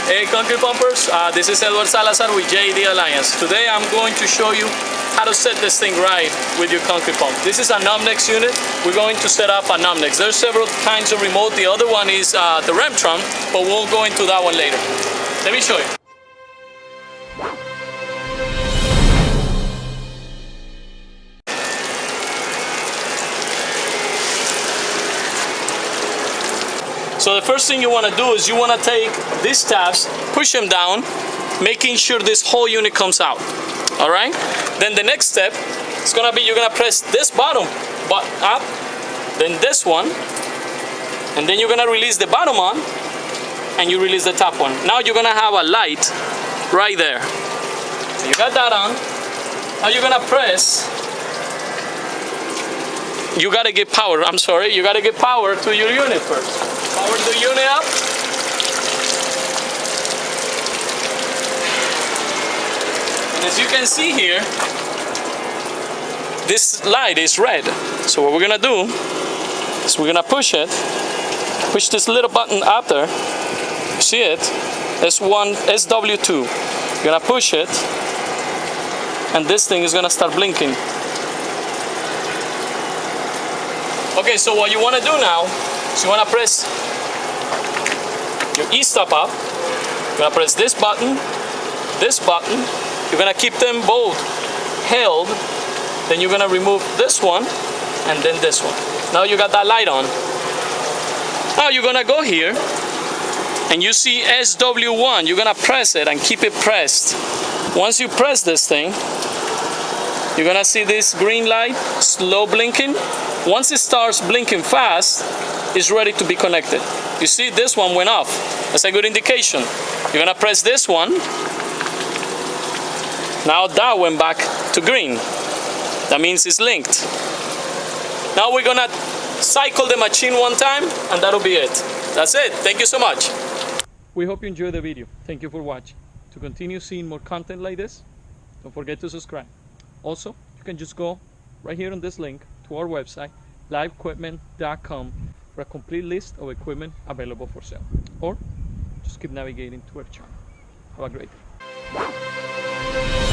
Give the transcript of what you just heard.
Hey concrete pumpers, this is Edward Salazar with JED Alliance. Today I'm going to show you how to set this thing right with your concrete pump. This is an Omnex unit. We're going to set up an Omnex. There's several kinds of remote. The other one is the Remtron, but we'll go into that one later. Let me show you. So the first thing you want to do is you want to take these tabs, push them down, making sure this whole unit comes out. All right? Then the next step is going to be you're going to press this bottom button up, then this one, and then you're going to release the bottom one, and you release the top one. Now you're going to have a light right there. So you got that on. Now you're going to press. You got to get power. I'm sorry. You got to get power to your unit first. Power the unit up. And as you can see here, this light is red. So what we're gonna do is we're gonna push it. Push this little button up there. You see it? S1, SW2. You're gonna push it, and this thing is gonna start blinking. Okay, so what you wanna do now is you wanna press your E-stop up. You're gonna press this button, this button. You're gonna keep them both held. Then you're gonna remove this one and then this one. Now you got that light on. Now you're gonna go here and you see SW1. You're gonna press it and keep it pressed. Once you press this thing, you're gonna see this green light slow blinking. Once it starts blinking fast, it's ready to be connected. You see this one went off. That's a good indication. You're gonna press this one. Now that went back to green. That means it's linked. Now we're gonna cycle the machine one time and that'll be it. That's it. Thank you so much. We hope you enjoyed the video. Thank you for watching. To continue seeing more content like this, don't forget to subscribe. Also, you can just go right here on this link to our website, liveequipment.com, for a complete list of equipment available for sale. Or just keep navigating to our channel. Have a great day.